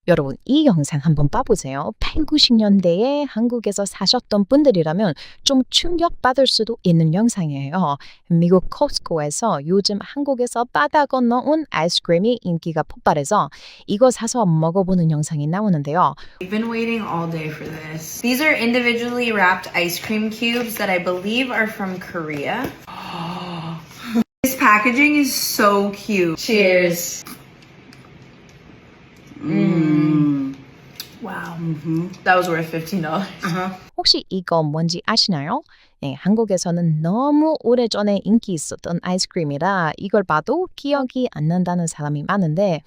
여러분, 이 영상 한번 봐보세요. 8, 90년대에 한국에서 사셨던 분들이라면 좀 충격받을 수도 있는 영상이에요. 미국 코스코에서 요즘 한국에서 바다 건너온 아이스크림이 인기가 폭발해서 이거 사서 먹어보는 영상이 나오는데요. We've been waiting all day for this. These are individually wrapped ice cream cubes that I believe are from Korea. This packaging is so cute. Cheers. Wow. That was worth $15. 혹시 이거 뭔지 아시나요? 네, 한국에서는 너무 오래전에 인기 있었던 아이스크림이라 이걸 봐도 기억이 안 난다는 사람이 많은데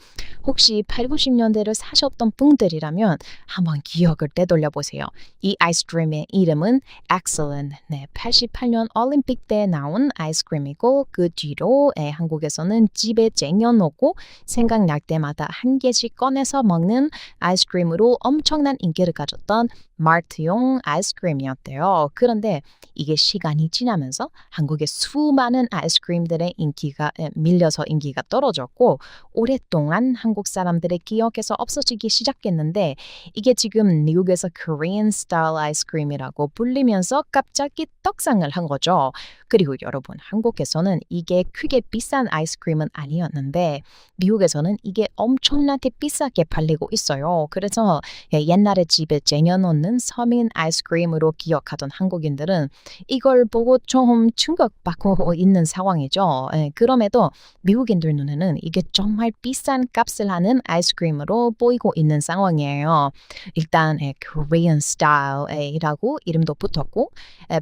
혹시 8, 90년대를 사셨던 분들이라면 한번 기억을 되돌려 보세요. 이 아이스크림의 이름은 Excellent. 네, 88년 올림픽 때 나온 아이스크림이고 그 뒤로 한국에서는 집에 쟁여놓고 생각날 때마다 한 개씩 꺼내서 먹는 아이스크림으로 엄청난 인기를 가졌던 마트용 아이스크림이었대요. 그런데 이게 시간이 지나면서 한국의 수많은 아이스크림들의 인기가 밀려서 인기가 떨어졌고 오랫동안 한국 사람들의 기억에서 없어지기 시작했는데 이게 지금 미국에서 Korean style 아이스크림이라고 불리면서 갑자기 떡상을 한 거죠. 그리고 여러분, 한국에서는 이게 크게 비싼 아이스크림은 아니었는데 미국에서는 이게 엄청나게 비싸게 팔리고 있어요. 그래서 옛날에 집에 쟁여놓는 서민 아이스크림으로 기억하던 한국인들은 이걸 보고 좀 충격받고 있는 상황이죠. 그럼에도 미국인들 눈에는 이게 정말 비싼 값을 하는 아이스크림으로 보이고 있는 상황이에요. 일단 Korean style이라고 이름도 붙었고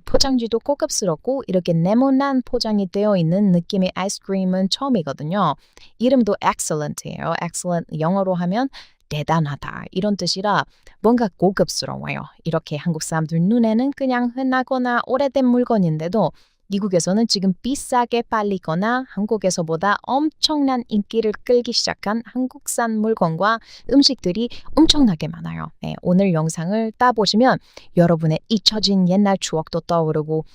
포장지도 고급스럽고 이렇게 네모난 포장이 되어 있는 느낌의 아이스크림은 처음이거든요. 이름도 excellent이에요. excellent 영어로 하면 대단하다 이런 뜻이라 뭔가 고급스러워요. 이렇게 한국 사람들 눈에는 그냥 흔하거나 오래된 물건인데도 미국에서는 지금 비싸게 팔리거나 한국에서보다 엄청난 인기를 끌기 시작한 한국산 물건과 음식들이 엄청나게 많아요. 오늘 영상을 따보시면 여러분의 잊혀진 옛날 추억도 떠오르고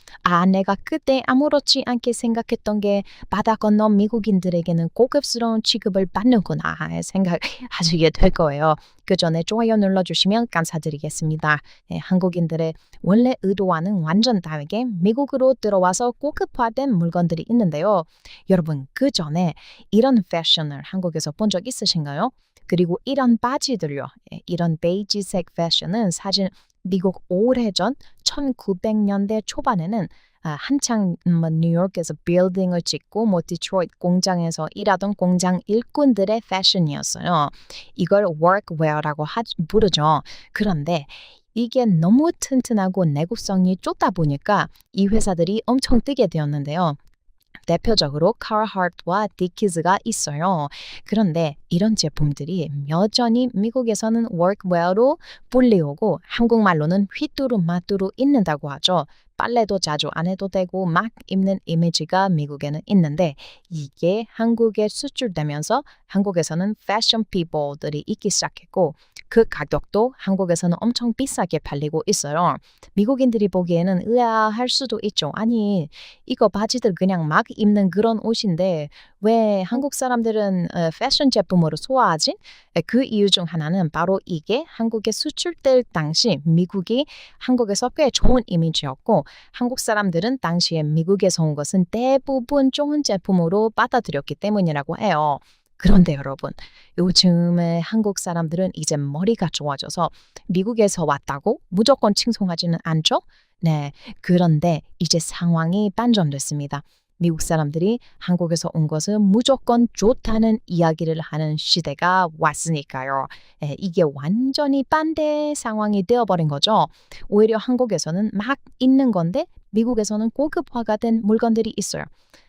내가 그때 아무렇지 않게 생각했던 게 바다 건너 미국인들에게는 고급스러운 취급을 받는구나 생각하시게 될 거예요. 그 전에 좋아요 눌러주시면 감사드리겠습니다. 한국인들의 원래 의도와는 완전 다르게 미국으로 들어와서 고급화된 물건들이 있는데요. 여러분, 그 전에 이런 패션을 한국에서 본 적 있으신가요? 그리고 이런 바지들요. 이런 베이지색 패션은 사실 미국 오래전 1900년대 초반에는 한창 뉴욕에서 빌딩을 짓고 디트로이트 공장에서 일하던 공장 일꾼들의 패션이었어요. 이걸 workwear라고 부르죠. 그런데 이게 너무 튼튼하고 내구성이 좋다 보니까 이 회사들이 엄청 뜨게 되었는데요. 대표적으로 카라하트와 디키즈가 있어요. 그런데 이런 제품들이 여전히 미국에서는 workwear로 불리우고 한국말로는 휘뚜루마뚜루 입는다고 하죠. 빨래도 자주 안 해도 되고 막 입는 이미지가 미국에는 있는데 이게 한국에 수출되면서 한국에서는 패션 피플들이 있기 시작했고 그 가격도 한국에서는 엄청 비싸게 팔리고 있어요. 미국인들이 보기에는 의아할 수도 있죠. 아니, 이거 바지들 그냥 막 입는 그런 옷인데 왜 한국 사람들은 패션 제품으로 소화하지? 그 이유 중 하나는 바로 이게 한국에 수출될 당시 미국이 한국에서 꽤 좋은 이미지였고 한국 사람들은 당시에 미국에서 온 것은 대부분 좋은 제품으로 받아들였기 때문이라고 해요. 그런데 여러분, 요즘에 한국 사람들은 이제 머리가 좋아져서 미국에서 왔다고 무조건 칭송하지는 않죠? 네, 그런데 이제 상황이 반전됐습니다. 미국 사람들이 한국에서 온 것은 무조건 좋다는 이야기를 하는 시대가 왔으니까요. 이게 완전히 반대 상황이 되어버린 거죠. 오히려 한국에서는 막 있는 건데 미국에서는 고급화가 된 물건들이 있어요.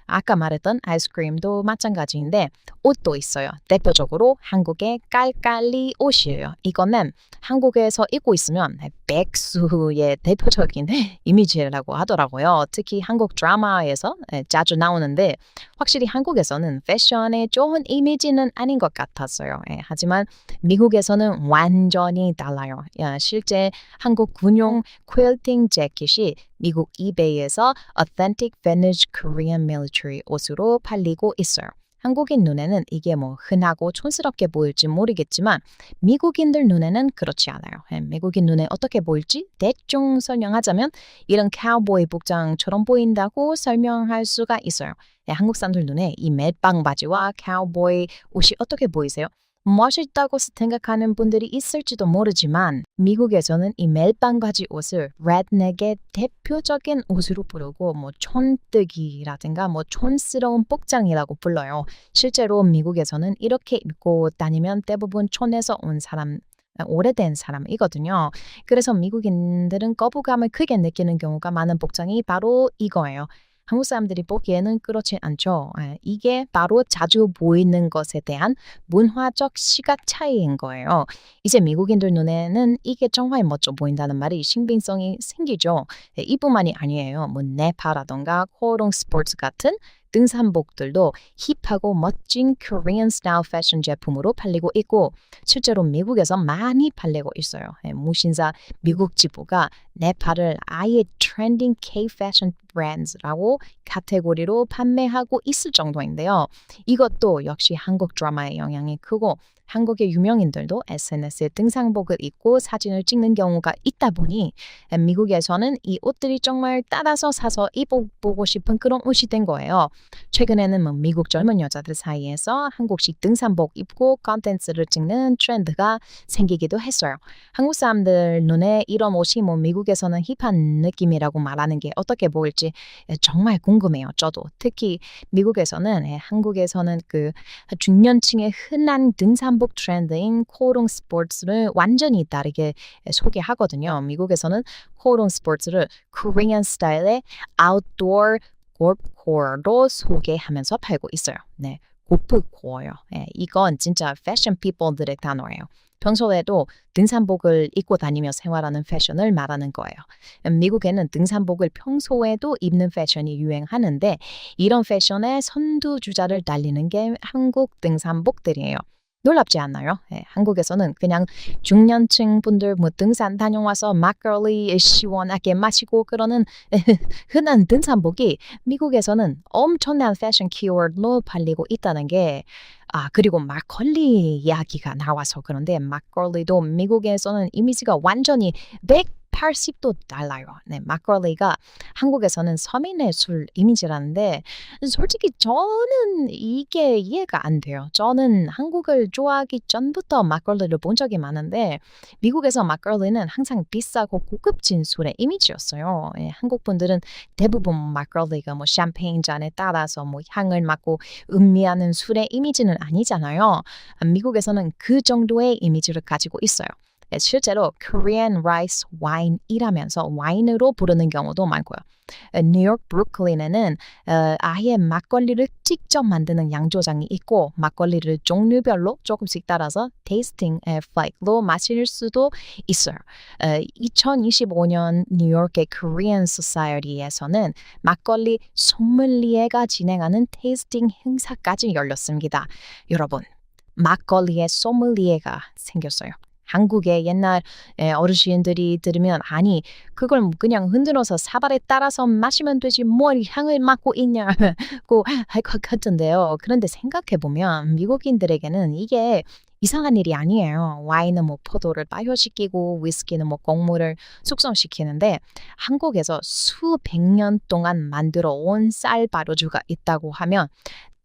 아까 말했던 아이스크림도 마찬가지인데 옷도 있어요. 대표적으로 한국의 깔깔리 옷이에요. 이거는 한국에서 입고 있으면 백수의 대표적인 이미지라고 하더라고요. 특히 한국 드라마에서 자주 나오는데 확실히 한국에서는 패션의 좋은 이미지는 아닌 것 같았어요. 하지만 미국에서는 완전히 달라요. 실제 한국 군용 퀼팅 재킷이 미국 이베이에서 Authentic Vintage Korean Military 옷으로 팔리고 있어요. 한국인 눈에는 이게 뭐 흔하고 촌스럽게 보일지 모르겠지만 미국인들 눈에는 그렇지 않아요. 미국인 눈에 어떻게 보일지 대충 설명하자면 이런 카우보이 복장처럼 보인다고 설명할 수가 있어요. 한국 사람들 눈에 이 멜빵 바지와 카우보이 옷이 어떻게 보이세요? 멋있다고 생각하는 분들이 있을지도 모르지만 미국에서는 이 멜빵 바지 옷을 redneck의 대표적인 옷으로 부르고 뭐 촌뜨기라든가 뭐 촌스러운 복장이라고 불러요. 실제로 미국에서는 이렇게 입고 다니면 대부분 촌에서 온 사람 오래된 사람이거든요. 그래서 미국인들은 거부감을 크게 느끼는 경우가 많은 복장이 바로 이거예요. 한국 사람들이 보기에는 그렇지 않죠. 이게 바로 자주 보이는 것에 대한 문화적 시각 차이인 거예요. 이제 미국인들 눈에는 이게 정말 멋져 보인다는 말이 신빙성이 생기죠. 이뿐만이 아니에요. 뭐 네파라던가 코롱 스포츠 같은 등산복들도 힙하고 멋진 Korean 스타일 패션 제품으로 팔리고 있고 실제로 미국에서 많이 팔리고 있어요. 무신사 미국 지부가 네팔을 아예 트렌딩 K-패션 브랜드라고 카테고리로 판매하고 있을 정도인데요. 이것도 역시 한국 드라마의 영향이 크고 한국의 유명인들도 SNS에 등산복을 입고 사진을 찍는 경우가 있다 보니 미국에서는 이 옷들이 정말 따라서 사서 입어보고 싶은 그런 옷이 된 거예요. 최근에는 뭐 미국 젊은 여자들 사이에서 한국식 등산복 입고 컨텐츠를 찍는 트렌드가 생기기도 했어요. 한국 사람들 눈에 이런 옷이 뭐 미국에서는 힙한 느낌이라고 말하는 게 어떻게 보일지 정말 궁금해요. 저도 특히 미국에서는 한국에서는 그 중년층의 흔한 등산복 트렌드인 코롱 스포츠를 완전히 다르게 소개하거든요. 미국에서는 코롱 스포츠를 Korean 스타일의 아웃도어 골프코어로 소개하면서 팔고 있어요. 네, 골프코어요. 이건 진짜 패션 피플들의 단어예요. 평소에도 등산복을 입고 다니며 생활하는 패션을 말하는 거예요. 미국에는 등산복을 평소에도 입는 패션이 유행하는데 이런 패션의 선두주자를 달리는 게 한국 등산복들이에요. 놀랍지 않나요? 한국에서는 그냥 중년층 분들 뭐 등산 다녀와서 막걸리 시원하게 마시고 그러는 흔한 등산복이 미국에서는 엄청난 패션 키워드로 팔리고 있다는 게 그리고 막걸리 이야기가 나와서 그런데 막걸리도 미국에서는 이미지가 완전히 180도 달라요. 네, 막걸리가 한국에서는 서민의 술 이미지라는데 솔직히 저는 이게 이해가 안 돼요. 저는 한국을 좋아하기 전부터 막걸리를 본 적이 많은데 미국에서 막걸리는 항상 비싸고 고급진 술의 이미지였어요. 한국 분들은 대부분 막걸리가 뭐 샴페인 잔에 따라서 뭐 향을 맡고 음미하는 술의 이미지는 아니잖아요. 미국에서는 그 정도의 이미지를 가지고 있어요. 실제로 Korean Rice Wine이라면서 와인으로 부르는 경우도 많고요. 뉴욕 브루클린에는 아예 막걸리를 직접 만드는 양조장이 있고 막걸리를 종류별로 조금씩 따라서 테이스팅 플레이로 마실 수도 있어요. 2025년 뉴욕의 Korean Society에서는 막걸리 소믈리에가 진행하는 테이스팅 행사까지 열렸습니다. 여러분, 막걸리의 소믈리에가 생겼어요. 한국의 옛날 어르신들이 들으면 아니 그걸 그냥 흔들어서 사발에 따라서 마시면 되지 뭘 향을 맡고 있냐고 할 것 같은데요. 그런데 생각해보면 미국인들에게는 이게 이상한 일이 아니에요. 와인은 뭐 포도를 발효시키고 위스키는 뭐 곡물을 숙성시키는데 한국에서 수백 년 동안 만들어 온 쌀 발효주가 있다고 하면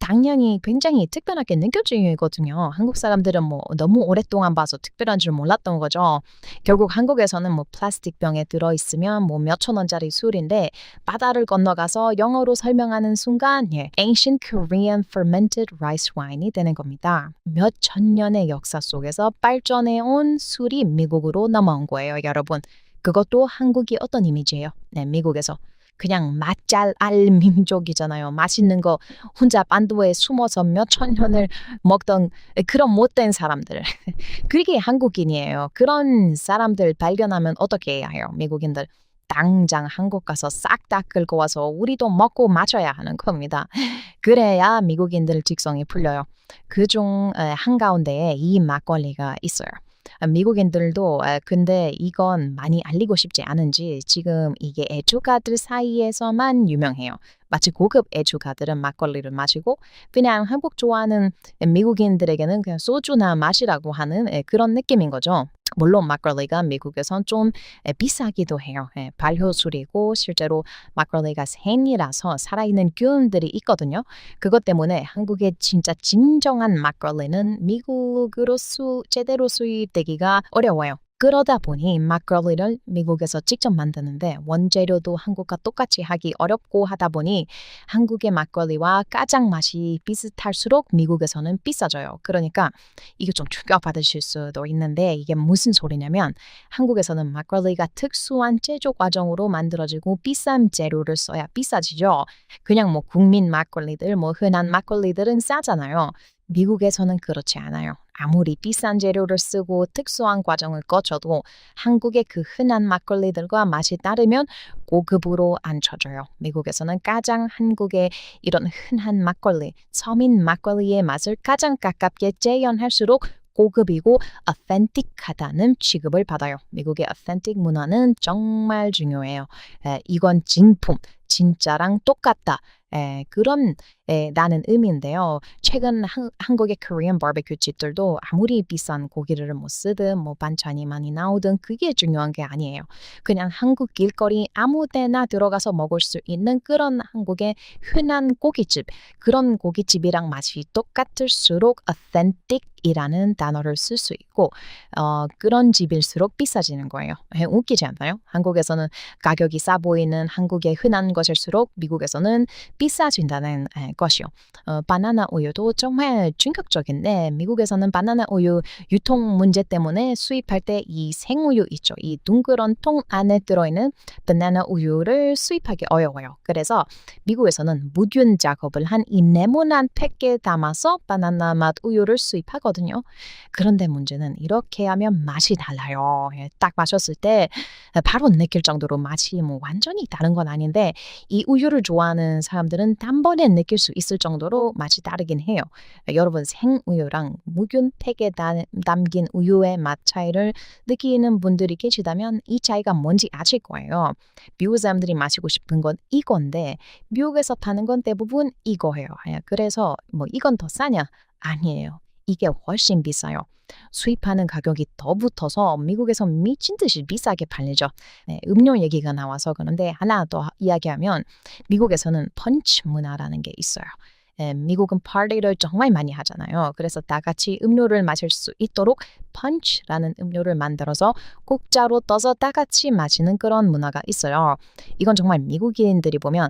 당연히 굉장히 특별하게 느껴지거든요. 한국 사람들은 뭐 너무 오랫동안 봐서 특별한 줄 몰랐던 거죠. 결국 한국에서는 뭐 플라스틱 병에 들어있으면 뭐 몇천 원짜리 술인데 바다를 건너가서 영어로 설명하는 순간 Ancient Korean Fermented Rice Wine이 되는 겁니다. 몇 천 년의 역사 속에서 발전해온 술이 미국으로 넘어온 거예요, 여러분. 그것도 한국이 어떤 이미지예요? 네, 미국에서. 그냥 맛잘 알 민족이잖아요. 맛있는 거 혼자 반도에 숨어서 몇천 년을 먹던 그런 못된 사람들. 그게 한국인이에요. 그런 사람들 발견하면 어떻게 해야 해요? 미국인들. 당장 한국 가서 싹 다 끌고 와서 우리도 먹고 마셔야 하는 겁니다. 그래야 미국인들 직성이 풀려요. 그중 한가운데에 이 막걸리가 있어요. 미국인들도 근데 이건 많이 알리고 싶지 않은지 지금 이게 애주가들 사이에서만 유명해요. 마치 고급 애주가들은 막걸리를 마시고 그냥 한국 좋아하는 미국인들에게는 그냥 소주나 마시라고 하는 그런 느낌인 거죠. 물론 막걸리가 미국에선 좀 비싸기도 해요. 발효술이고 실제로 막걸리가 생이라서 살아있는 균들이 있거든요. 그것 때문에 한국의 진짜 진정한 막걸리는 미국으로 제대로 수입되기가 어려워요. 그러다 보니 막걸리를 미국에서 직접 만드는데 원재료도 한국과 똑같이 하기 어렵고 하다 보니 한국의 막걸리와 가장 맛이 비슷할수록 미국에서는 비싸져요. 그러니까 이게 좀 충격받으실 수도 있는데 이게 무슨 소리냐면 한국에서는 막걸리가 특수한 제조 과정으로 만들어지고 비싼 재료를 써야 비싸지죠. 그냥 뭐 국민 막걸리들, 뭐 흔한 막걸리들은 싸잖아요. 미국에서는 그렇지 않아요. 아무리 비싼 재료를 쓰고 특수한 과정을 거쳐도 한국의 그 흔한 막걸리들과 맛이 다르면 고급으로 안 쳐져요. 미국에서는 가장 한국의 이런 흔한 막걸리, 서민 막걸리의 맛을 가장 가깝게 재현할수록 고급이고 authentic하다는 취급을 받아요. 미국의 authentic 문화는 정말 중요해요. 이건 진품, 진짜랑 똑같다. 그런 나는 의미인데요. 최근 한국의 Korean barbecue 집들도 아무리 비싼 고기를 못 쓰든 뭐 반찬이 많이 나오든 그게 중요한 게 아니에요. 그냥 한국 길거리 아무 데나 들어가서 먹을 수 있는 그런 한국의 흔한 고깃집, 그런 고깃집이랑 맛이 똑같을수록 authentic이라는 단어를 쓸 수 있고 그런 집일수록 비싸지는 거예요. 웃기지 않나요? 한국에서는 가격이 싸 보이는 한국의 흔한 것일수록 미국에서는 비싸진다는 것이요. 바나나 우유도 정말 충격적인데 미국에서는 바나나 우유 유통 문제 때문에 수입할 때 이 생우유 있죠. 이 둥그런 통 안에 들어있는 바나나 우유를 수입하기 어려워요. 그래서 미국에서는 무균 작업을 한 이 네모난 팩에 담아서 바나나 맛 우유를 수입하거든요. 그런데 문제는 이렇게 하면 맛이 달라요. 딱 마셨을 때 바로 느낄 정도로 맛이 뭐 완전히 다른 건 아닌데 이 우유를 좋아하는 사람들은 단번에 느낄 수 있을 정도로 맛이 다르긴 해요. 여러분 생우유랑 무균 팩에 담긴 우유의 맛 차이를 느끼는 분들이 계시다면 이 차이가 뭔지 아실 거예요. 미국 사람들이 마시고 싶은 건 이건데 미국에서 파는 건 대부분 이거예요. 그래서 뭐 이건 더 싸냐? 아니에요. 이게 훨씬 비싸요. 수입하는 가격이 더 붙어서 미국에서 미친 듯이 비싸게 팔리죠. 음료 얘기가 나와서 그런데 하나 더 이야기하면 미국에서는 펀치 문화라는 게 있어요. 미국은 파티를 정말 많이 하잖아요. 그래서 다 같이 음료를 마실 수 있도록 펀치라는 음료를 만들어서 국자로 떠서 다 같이 마시는 그런 문화가 있어요. 이건 정말 미국인들이 보면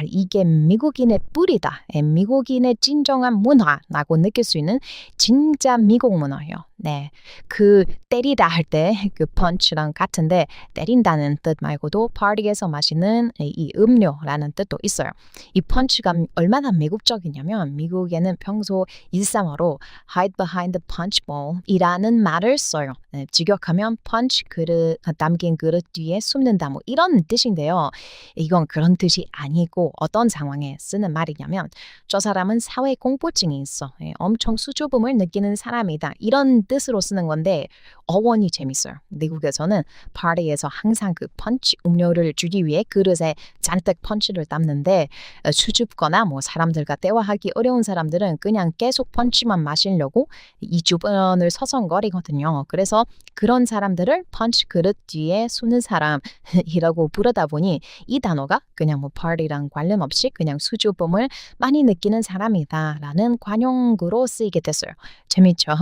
이게 미국인의 뿌리다. 미국인의 진정한 문화라고 느낄 수 있는 진짜 미국 문화예요. 네, 그 때리다 할 때 그 펀치랑 같은데 때린다는 뜻 말고도 파티에서 마시는 이 음료라는 뜻도 있어요. 이 펀치가 얼마나 미국적이냐면 미국에는 평소 일상어로 hide behind the punch bowl이라는 말을 써요. 직역하면 펀치 그릇 담긴 그릇 뒤에 숨는다 뭐 이런 뜻인데요. 이건 그런 뜻이 아니고 어떤 상황에 쓰는 말이냐면 저 사람은 사회 공포증이 있어. 엄청 수줍음을 느끼는 사람이다. 이런 뜻으로 쓰는 건데 어원이 재밌어요. 미국에서는 파티에서 항상 그 펀치 음료를 주기 위해 그릇에 잔뜩 펀치를 담는데 수줍거나 뭐 사람들과 대화하기 어려운 사람들은 그냥 계속 펀치만 마시려고 이 주변을 서성거리거든요. 그래서 그런 사람들을 펀치 그릇 뒤에 숨는 사람이라고 부르다 보니 이 단어가 그냥 뭐 파티랑 관련 없이 그냥 수줍음을 많이 느끼는 사람이다라는 관용구로 쓰이게 됐어요. 재밌죠?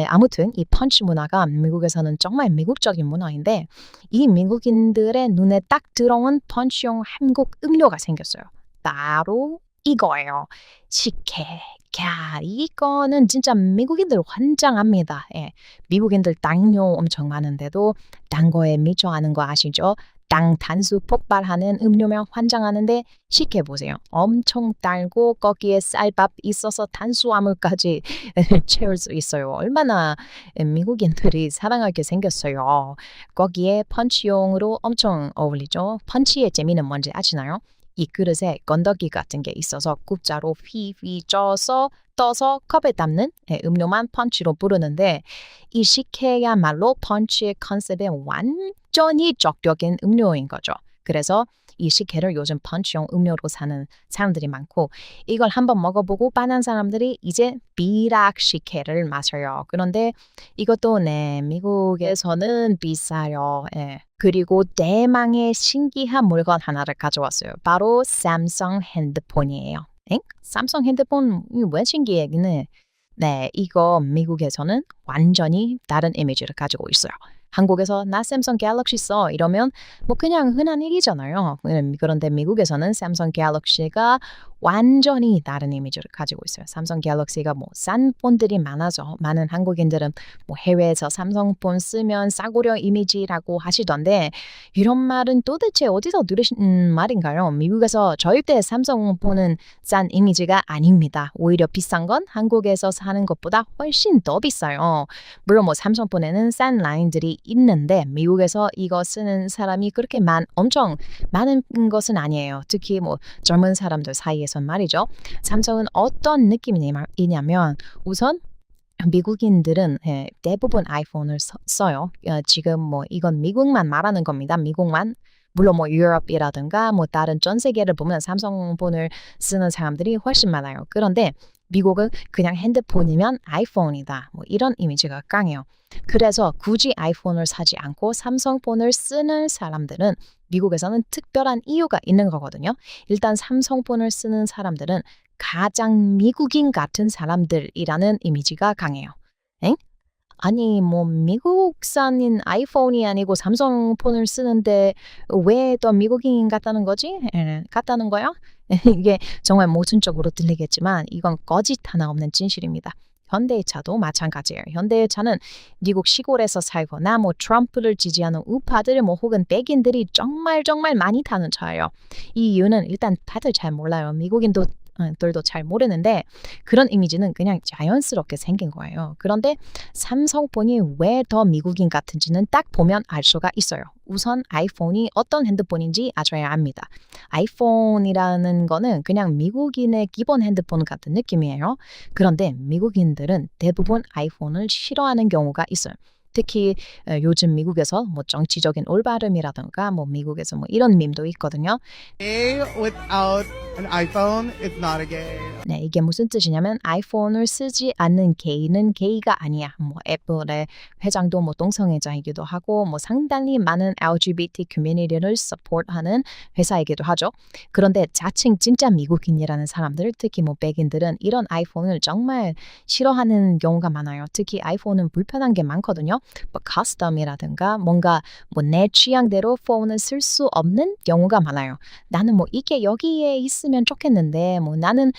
아무튼 이 펀치 문화가 미국에서는 정말 미국적인 문화인데 이 미국인들의 눈에 딱 들어온 펀치용 한국 음료가 생겼어요. 바로 이거예요. 식혜. 이거는 진짜 미국인들 환장합니다. 미국인들 당뇨 엄청 많은데도 단 거에 미쳐하는 거 아시죠? 당 단수 폭발하는 음료면 환장하는데 시켜보세요. 엄청 달고 거기에 쌀밥 있어서 탄수화물까지 채울 수 있어요. 얼마나 미국인들이 사랑하게 생겼어요. 거기에 펀치용으로 엄청 어울리죠. 펀치의 재미는 뭔지 아시나요? 이 그릇에 건더기 같은 게 있어서 국자로 휘휘 쪄서 떠서 컵에 담는 음료만 펀치로 부르는데 이 식혜야말로 펀치의 컨셉에 완전히 적격인 음료인 거죠. 그래서 이 식혜를 요즘 펀치용 음료로 사는 사람들이 많고 이걸 한번 먹어보고 빠는 사람들이 이제 비락 식혜를 마셔요. 그런데 이것도 미국에서는 비싸요. 그리고 대망의 신기한 물건 하나를 가져왔어요. 바로 삼성 핸드폰이에요. 삼성 핸드폰 왜 신기해? 네, 이거 미국에서는 완전히 다른 이미지를 가지고 있어요. 한국에서 나 삼성 갤럭시 써 이러면 뭐 그냥 흔한 얘기잖아요. 그런데 미국에서는 삼성 갤럭시가 완전히 다른 이미지를 가지고 있어요. 삼성 갤럭시가 뭐 싼 폰들이 많아서 많은 한국인들은 뭐 해외에서 삼성폰 쓰면 싸구려 이미지라고 하시던데 이런 말은 도대체 어디서 들으신 말인가요? 미국에서 절대 삼성폰은 싼 이미지가 아닙니다. 오히려 비싼 건 한국에서 사는 것보다 훨씬 더 비싸요. 물론 뭐 삼성폰에는 싼 라인들이 있는데 미국에서 이거 쓰는 사람이 그렇게 엄청 많은 것은 아니에요. 특히 뭐 젊은 사람들 사이에선 말이죠. 삼성은 어떤 느낌이냐면 우선 미국인들은 대부분 아이폰을 써요. 지금 뭐 이건 미국만 말하는 겁니다. 미국만. 물론 뭐 유럽이라든가 뭐 다른 전 세계를 보면 삼성폰을 쓰는 사람들이 훨씬 많아요. 그런데 미국은 그냥 핸드폰이면 아이폰이다. 뭐 이런 이미지가 강해요. 그래서 굳이 아이폰을 사지 않고 삼성폰을 쓰는 사람들은 미국에서는 특별한 이유가 있는 거거든요. 일단 삼성폰을 쓰는 사람들은 가장 미국인 같은 사람들이라는 이미지가 강해요. 엥? 아니 뭐 미국산인 아이폰이 아니고 삼성폰을 쓰는데 왜 더 미국인 같다는 거지? 같다는 거야? 이게 정말 모순적으로 들리겠지만 이건 거짓 하나 없는 진실입니다. 현대차도 마찬가지예요. 현대차는 미국 시골에서 살거나 뭐 트럼프를 지지하는 우파들 뭐 혹은 백인들이 정말 많이 타는 차예요. 이 이유는 일단 다들 잘 몰라요. 미국인들도 잘 모르는데 그런 이미지는 그냥 자연스럽게 생긴 거예요. 그런데 삼성폰이 왜 더 미국인 같은지는 딱 보면 알 수가 있어요. 우선 아이폰이 어떤 핸드폰인지 아셔야 합니다. 아이폰이라는 거는 그냥 미국인의 기본 핸드폰 같은 느낌이에요. 그런데 미국인들은 대부분 아이폰을 싫어하는 경우가 있어요. 특히 요즘 미국에서 뭐 정치적인 올바름이라든가 뭐 미국에서 뭐 이런 밈도 있거든요. Gay without an iPhone is not a gay. 네, 이게 무슨 뜻이냐면 아이폰을 쓰지 않는 게이는 게이가 아니야. 뭐 애플의 회장도 뭐 동성애자이기도 하고 뭐 상당히 많은 LGBT 커뮤니티를 서포트하는 회사이기도 하죠. 그런데 자칭 진짜 미국인이라는 사람들, 특히 뭐 백인들은 이런 아이폰을 정말 싫어하는 경우가 많아요. 특히 아이폰은 불편한 게 많거든요. 뭐 커스텀이라든가 뭔가 뭐 내 취향대로 폰을 쓸 수 없는 경우가 많아요. 나는 뭐 이게 여기에 있으면 좋겠는데 뭐 나는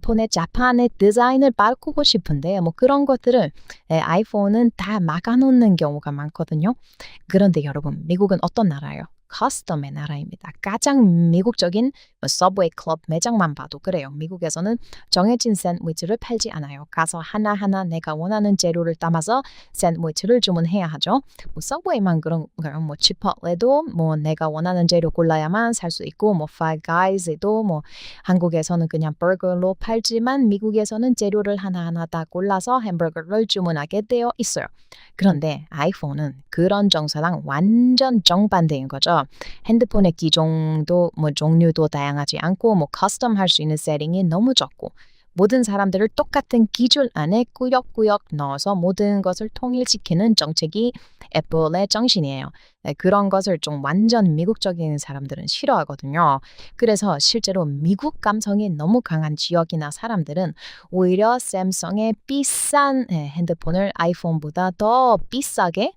폰의 자판의 디자인을 바꾸고 싶은데 뭐 그런 것들을 아이폰은 다 막아놓는 경우가 많거든요. 그런데 여러분 미국은 어떤 나라예요? 커스텀의 나라입니다. 가장 미국적인 서브웨이 클럽 매장만 봐도 그래요. 미국에서는 정해진 샌드위치를 팔지 않아요. 가서 하나하나 내가 원하는 재료를 담아서 샌드위치를 주문해야 하죠. 뭐 서브웨이만 그런가요? 뭐 치폴레도 뭐 내가 원하는 재료 골라야만 살 수 있고 뭐 파이브 가이즈도 뭐 한국에서는 그냥 버거로 팔지만 미국에서는 재료를 하나하나 다 골라서 햄버거를 주문하게 되어 있어요. 그런데 아이폰은 그런 정서랑 완전 정반대인 거죠. 핸드폰의 기종도 뭐 종류도 다양하지 않고 뭐 커스텀 할 수 있는 세팅이 너무 적고 모든 사람들을 똑같은 기준 안에 꾸역꾸역 넣어서 모든 것을 통일시키는 정책이 애플의 정신이에요. 그런 것을 좀 완전 미국적인 사람들은 싫어하거든요. 그래서 실제로 미국 감성이 너무 강한 지역이나 사람들은 오히려 삼성의 비싼 핸드폰을 아이폰보다 더 비싸게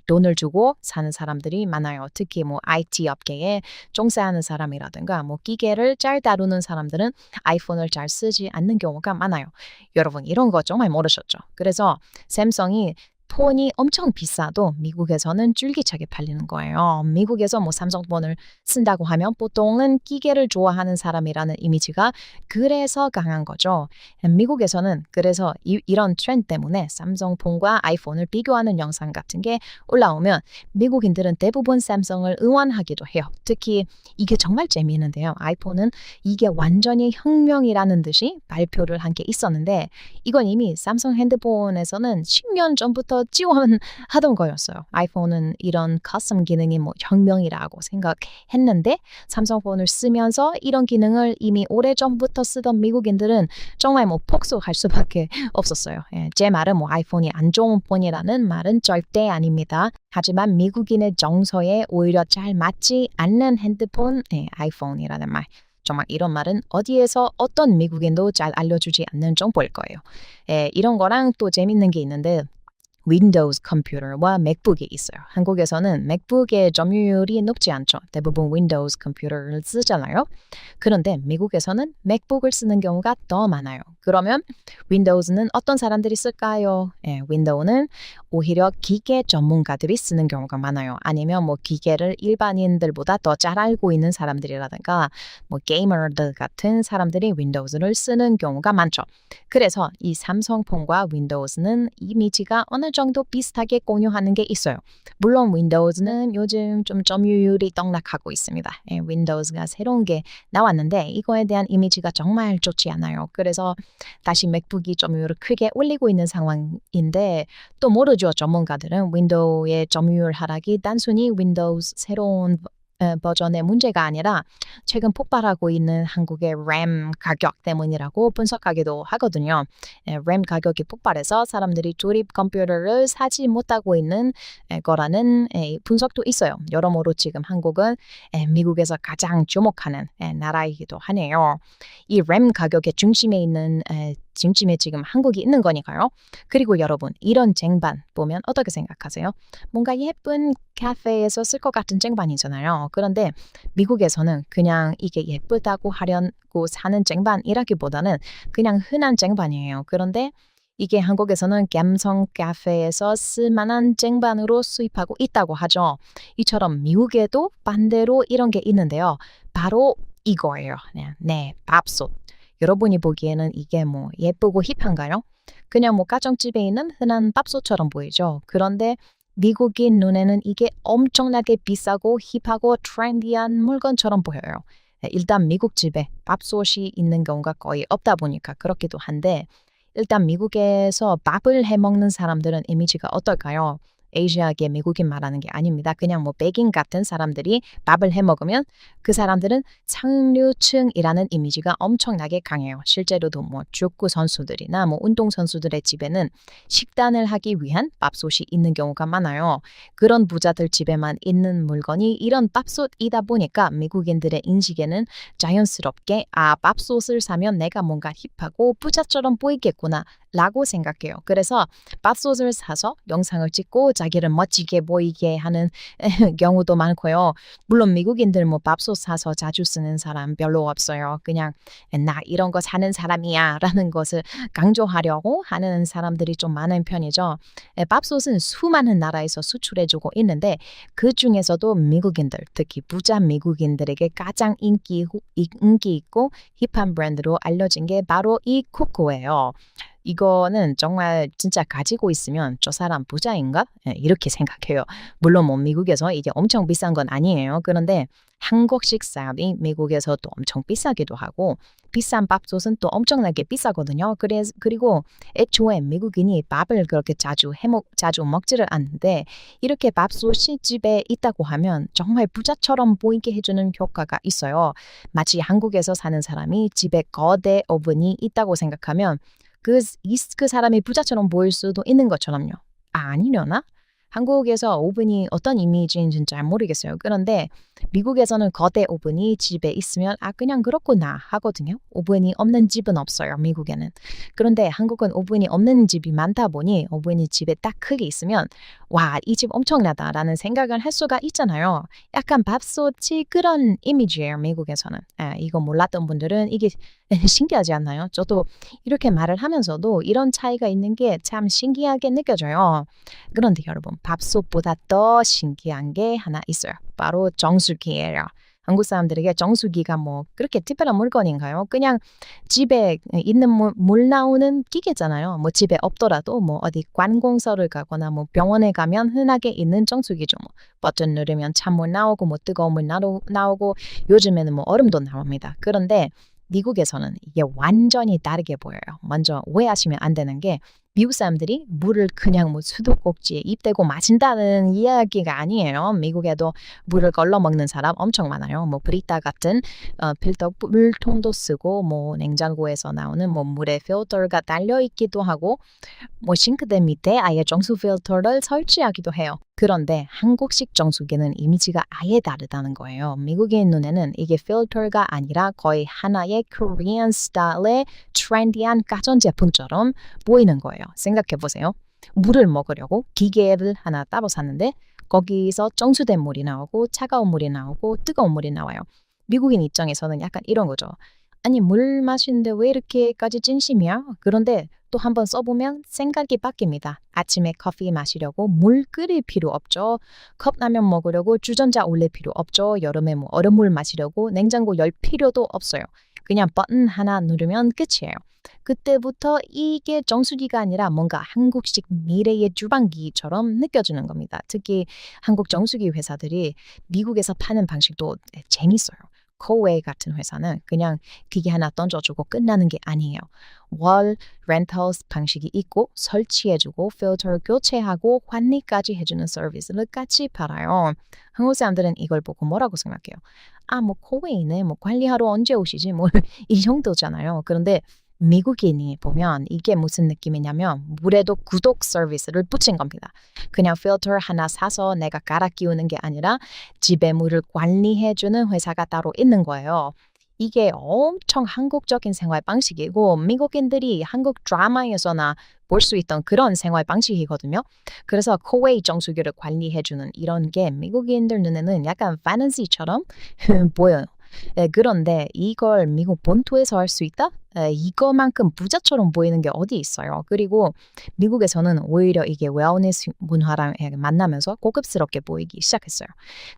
돈을 주고 사는 사람들이 많아요. 특히 뭐 IT 업계에 종사하는 사람이라든가 뭐 기계를 잘 다루는 사람들은 아이폰을 잘 쓰지 않는 경우가 많아요. 여러분 이런 거 정말 모르셨죠? 그래서 삼성이 폰이 엄청 비싸도 미국에서는 줄기차게 팔리는 거예요. 미국에서 뭐 삼성폰을 쓴다고 하면 보통은 기계를 좋아하는 사람이라는 이미지가 그래서 강한 거죠. 미국에서는 그래서 이런 트렌드 때문에 삼성폰과 아이폰을 비교하는 영상 같은 게 올라오면 미국인들은 대부분 삼성을 응원하기도 해요. 특히 이게 정말 재미있는데요. 아이폰은 이게 완전히 혁명이라는 듯이 발표를 한 게 있었는데 이건 이미 삼성 핸드폰에서는 10년 전부터 지원하던 거였어요. 아이폰은 이런 커스텀 기능이 뭐 혁명이라고 생각했는데 삼성폰을 쓰면서 이런 기능을 이미 오래전부터 쓰던 미국인들은 정말 뭐 폭소할 수밖에 없었어요. 제 말은 뭐 아이폰이 안 좋은 폰이라는 말은 절대 아닙니다. 하지만 미국인의 정서에 오히려 잘 맞지 않는 핸드폰, 아이폰이라는 말. 정말 이런 말은 어디에서 어떤 미국인도 잘 알려주지 않는 정보일 거예요. 이런 거랑 또 재밌는 게 있는데 윈도우즈 컴퓨터와 맥북이 있어요. 한국에서는 맥북의 점유율이 높지 않죠. 대부분 윈도우즈 컴퓨터를 쓰잖아요. 그런데 미국에서는 맥북을 쓰는 경우가 더 많아요. 그러면 윈도우즈는 어떤 사람들이 쓸까요? 윈도우는 오히려 기계 전문가들이 쓰는 경우가 많아요. 아니면 뭐 기계를 일반인들보다 더 잘 알고 있는 사람들이라든가 뭐 게이머들 같은 사람들이 윈도우즈를 쓰는 경우가 많죠. 그래서 이 삼성폰과 윈도우즈는 이미지가 어느 정도 비슷하게 공유하는 게 있어요. 물론 윈도우즈는 요즘 좀 점유율이 떡락하고 있습니다. 윈도우즈가 새로운 게 나왔는데 이거에 대한 이미지가 정말 좋지 않아요. 그래서 다시 맥북이 점유율을 크게 올리고 있는 상황인데 또 모르죠. 전문가들은 윈도우의 점유율 하락이 단순히 윈도우즈 새로운 버전의 문제가 아니라 최근 폭발하고 있는 한국의 램 가격 때문이라고 분석하기도 하거든요. 램 가격이 폭발해서 사람들이 조립 컴퓨터를 사지 못하고 있는 거라는 분석도 있어요. 여러모로 지금 한국은 미국에서 가장 주목하는 나라이기도 하네요. 이 램 가격의 중심에 지금 한국이 있는 거니까요. 그리고 여러분 이런 쟁반 보면 어떻게 생각하세요? 뭔가 예쁜 카페에서 쓸 것 같은 쟁반이잖아요. 그런데 미국에서는 그냥 이게 예쁘다고 하려고 사는 쟁반이라기보다는 그냥 흔한 쟁반이에요. 그런데 이게 한국에서는 감성 카페에서 쓸만한 쟁반으로 수입하고 있다고 하죠. 이처럼 미국에도 반대로 이런 게 있는데요. 바로 이거예요. 네, 밥솥. 여러분이 보기에는 이게 뭐 예쁘고 힙한가요? 그냥 뭐 가정집에 있는 흔한 밥솥처럼 보이죠. 그런데 미국인 눈에는 이게 엄청나게 비싸고 힙하고 트렌디한 물건처럼 보여요. 일단 미국 집에 밥솥이 있는 경우가 거의 없다 보니까 그렇기도 한데 일단 미국에서 밥을 해 먹는 사람들은 이미지가 어떨까요? 아시아계 미국인 말하는 게 아닙니다. 그냥 뭐 백인 같은 사람들이 밥을 해 먹으면 그 사람들은 상류층이라는 이미지가 엄청나게 강해요. 실제로도 뭐 축구 선수들이나 뭐 운동 선수들의 집에는 식단을 하기 위한 밥솥이 있는 경우가 많아요. 그런 부자들 집에만 있는 물건이 이런 밥솥이다 보니까 미국인들의 인식에는 자연스럽게 밥솥을 사면 내가 뭔가 힙하고 부자처럼 보이겠구나 라고 생각해요. 그래서 밥솥을 사서 영상을 찍고 자기를 멋지게 보이게 하는 경우도 많고요. 물론 미국인들 뭐 밥솥 사서 자주 쓰는 사람 별로 없어요. 그냥 나 이런 거 사는 사람이야 라는 것을 강조하려고 하는 사람들이 좀 많은 편이죠. 밥솥은 수많은 나라에서 수출해주고 있는데 그 중에서도 미국인들, 특히 부자 미국인들에게 가장 인기 있고 힙한 브랜드로 알려진 게 바로 이 쿠쿠예요. 이거는 정말 진짜 가지고 있으면 저 사람 부자인가? 이렇게 생각해요. 물론 뭐 미국에서 이게 엄청 비싼 건 아니에요. 그런데 한국식 쌀이 미국에서도 엄청 비싸기도 하고 비싼 밥솥은 또 엄청나게 비싸거든요. 그리고 애초에 미국인이 밥을 그렇게 자주 먹지를 않는데 이렇게 밥솥이 집에 있다고 하면 정말 부자처럼 보이게 해주는 효과가 있어요. 마치 한국에서 사는 사람이 집에 거대 오븐이 있다고 생각하면 그 사람이 부자처럼 보일 수도 있는 것처럼요. 아니려나? 한국에서 오븐이 어떤 이미지인지는 잘 모르겠어요. 그런데 미국에서는 거대 오븐이 집에 있으면 그냥 그렇구나 하거든요. 오븐이 없는 집은 없어요, 미국에는. 그런데 한국은 오븐이 없는 집이 많다 보니 오븐이 집에 딱 크게 있으면 와, 이 집 엄청나다라는 생각을 할 수가 있잖아요. 약간 밥솥이 그런 이미지예요, 미국에서는. 이거 몰랐던 분들은 이게 신기하지 않나요? 저도 이렇게 말을 하면서도 이런 차이가 있는 게 참 신기하게 느껴져요. 그런데 여러분, 밥솥보다 더 신기한 게 하나 있어요. 바로 정수기예요. 한국 사람들에게 정수기가 뭐 그렇게 특별한 물건인가요? 그냥 집에 있는 물 나오는 기계잖아요. 뭐 집에 없더라도 뭐 어디 관공서를 가거나 뭐 병원에 가면 흔하게 있는 정수기죠. 뭐 버튼 누르면 찬물 나오고 뭐 뜨거운 물 나오고 요즘에는 뭐 얼음도 나옵니다. 그런데 미국에서는 이게 완전히 다르게 보여요. 먼저 오해하시면 안 되는 게 미국 사람들이 물을 그냥 뭐 수도꼭지에 입 대고 마신다는 이야기가 아니에요. 미국에도 물을 걸러 먹는 사람 엄청 많아요. 뭐 브리타 같은 필터 물통도 쓰고 뭐 냉장고에서 나오는 뭐 물에 필터가 달려 있기도 하고 뭐 싱크대 밑에 아예 정수 필터를 설치하기도 해요. 그런데 한국식 정수기는 이미지가 아예 다르다는 거예요. 미국인 눈에는 이게 필터가 아니라 거의 하나의 Korean 스타일의 트렌디한 가전제품처럼 보이는 거예요. 생각해 보세요. 물을 먹으려고 기계를 하나 따로 샀는데 거기서 정수된 물이 나오고 차가운 물이 나오고 뜨거운 물이 나와요. 미국인 입장에서는 약간 이런 거죠. 아니 물 마시는데 왜 이렇게까지 진심이야? 그런데 또 한번 써보면 생각이 바뀝니다. 아침에 커피 마시려고 물 끓일 필요 없죠. 컵라면 먹으려고 주전자 올릴 필요 없죠. 여름에 뭐 얼음물 마시려고 냉장고 열 필요도 없어요. 그냥 버튼 하나 누르면 끝이에요. 그때부터 이게 정수기가 아니라 뭔가 한국식 미래의 주방기처럼 느껴지는 겁니다. 특히 한국 정수기 회사들이 미국에서 파는 방식도 재밌어요. 코웨이 같은 회사는 그냥 기계 하나 던져주고 끝나는 게 아니에요. 월 렌털 방식이 있고 설치해주고 필터 교체하고 환기까지 해주는 서비스를 같이 팔아요. 한국 사람들은 이걸 보고 뭐라고 생각해요? 뭐 코웨이네, 뭐 관리하러 언제 오시지? 뭐 이 정도잖아요. 그런데 미국인이 보면 이게 무슨 느낌이냐면 물에도 구독 서비스를 붙인 겁니다. 그냥 필터 하나 사서 내가 갈아 끼우는 게 아니라 집에 물을 관리해주는 회사가 따로 있는 거예요. 이게 엄청 한국적인 생활 방식이고 미국인들이 한국 드라마에서나 볼 수 있던 그런 생활 방식이거든요. 그래서 코웨이 정수기를 관리해주는 이런 게 미국인들 눈에는 약간 판타지처럼 보여요. 그런데 이걸 미국 본토에서 할 수 있다? 이거만큼 부자처럼 보이는 게 어디 있어요. 그리고 미국에서는 오히려 이게 웰니스 문화랑 만나면서 고급스럽게 보이기 시작했어요.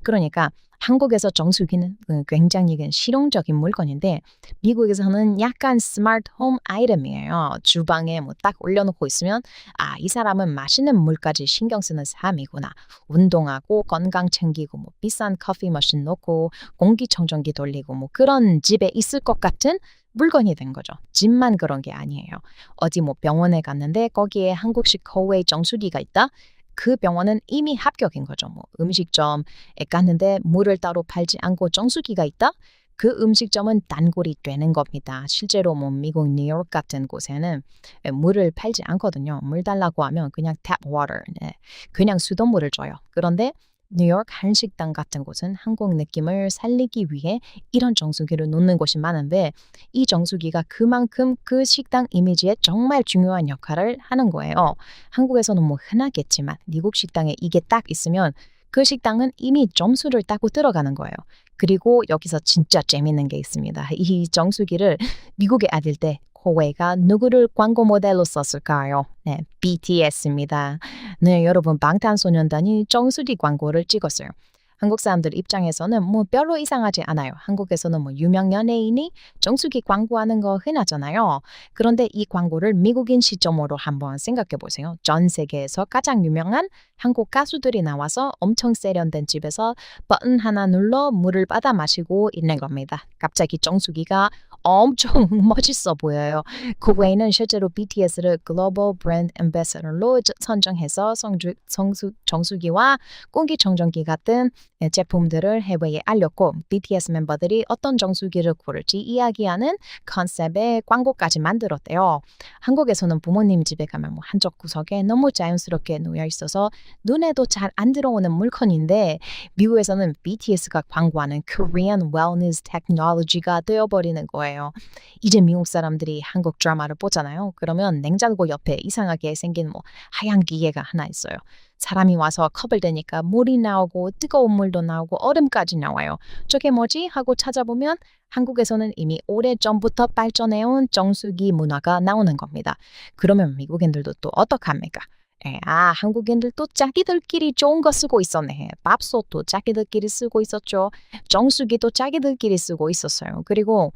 그러니까 한국에서 정수기는 굉장히 실용적인 물건인데 미국에서는 약간 스마트 홈 아이템이에요. 주방에 뭐 딱 올려놓고 있으면 이 사람은 마시는 물까지 신경 쓰는 사람이구나. 운동하고 건강 챙기고 뭐 비싼 커피 머신 놓고 공기청정기 돌리고 뭐 그런 집에 있을 것 같은 물건이 된 거죠. 집만 그런 게 아니에요. 어디 뭐 병원에 갔는데 거기에 한국식 코웨이 정수기가 있다? 그 병원은 이미 합격인 거죠. 뭐 음식점에 갔는데 물을 따로 팔지 않고 정수기가 있다? 그 음식점은 단골이 되는 겁니다. 실제로 뭐 미국 뉴욕 같은 곳에는 물을 팔지 않거든요. 물 달라고 하면 그냥 tap water, 그냥 수돗물을 줘요. 그런데 뉴욕 한식당 같은 곳은 한국 느낌을 살리기 위해 이런 정수기를 놓는 곳이 많은데 이 정수기가 그만큼 그 식당 이미지에 정말 중요한 역할을 하는 거예요. 한국에서는 뭐 흔하겠지만 미국 식당에 이게 딱 있으면 그 식당은 이미 점수를 따고 들어가는 거예요. 그리고 여기서 진짜 재밌는 게 있습니다. 이 정수기를 미국에 아들 때 코웨이가 누구를 광고 모델로 썼을까요? 네, BTS입니다. 네, 여러분 방탄소년단이 정수기 광고를 찍었어요. 한국 사람들 입장에서는 뭐 별로 이상하지 않아요. 한국에서는 뭐 유명 연예인이 정수기 광고하는 거 흔하잖아요. 그런데 이 광고를 미국인 시점으로 한번 생각해 보세요. 전 세계에서 가장 유명한 한국 가수들이 나와서 엄청 세련된 집에서 버튼 하나 눌러 물을 받아 마시고 있는 겁니다. 갑자기 정수기가 엄청 멋있어 보여요. 그 외에는 실제로 BTS를 글로벌 브랜드 앰베서더로 선정해서 정수기와 공기청정기 같은 제품들을 해외에 알렸고 BTS 멤버들이 어떤 정수기를 고를지 이야기하는 컨셉의 광고까지 만들었대요. 한국에서는 부모님 집에 가면 뭐 한쪽 구석에 너무 자연스럽게 놓여 있어서 눈에도 잘 안 들어오는 물건인데 미국에서는 BTS가 광고하는 Korean Wellness Technology가 되어버리는 거예요. 이제 미국 사람들이 한국 드라마를 보잖아요. 그러면 냉장고 옆에 이상하게 생긴 뭐 하얀 기계가 하나 있어요. 사람이 와서 컵을 대니까 물이 나오고 뜨거운 물도 나오고 얼음까지 나와요. 저게 뭐지? 하고 찾아보면 한국에서는 이미 오래전부터 발전해온 정수기 문화가 나오는 겁니다. 그러면 미국인들도 또 어떡합니까? 한국인들도 자기들끼리 좋은 거 쓰고 있었네. 밥솥도 자기들끼리 쓰고 있었죠. 정수기도 자기들끼리 쓰고 있었어요. 그리고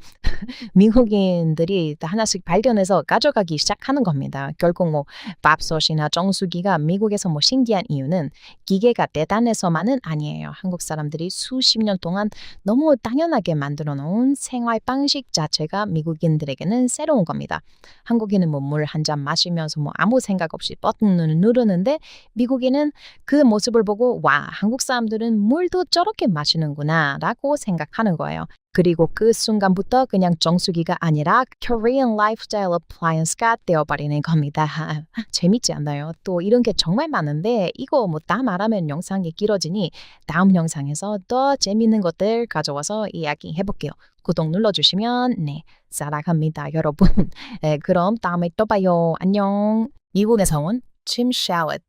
미국인들이 하나씩 발견해서 가져가기 시작하는 겁니다. 결국 뭐 밥솥이나 정수기가 미국에서 뭐 신기한 이유는 기계가 대단해서만은 아니에요. 한국 사람들이 수십 년 동안 너무 당연하게 만들어 놓은 생활 방식 자체가 미국인들에게는 새로운 겁니다. 한국인은 뭐 물 한 잔 마시면서 뭐 아무 생각 없이 버튼을 누르는데 미국인은 그 모습을 보고 와, 한국 사람들은 물도 저렇게 마시는구나 라고 생각하는 거예요. 그리고 그 순간부터 그냥 정수기가 아니라 Korean Lifestyle Appliance가 되어버리는 겁니다. 재밌지 않나요? 또 이런 게 정말 많은데 이거 뭐 다 말하면 영상이 길어지니 다음 영상에서 더 재밌는 것들 가져와서 이야기해볼게요. 구독 눌러주시면 사랑합니다, 여러분. 그럼 다음에 또 봐요. 안녕. 미국에서 온 Tim Shalit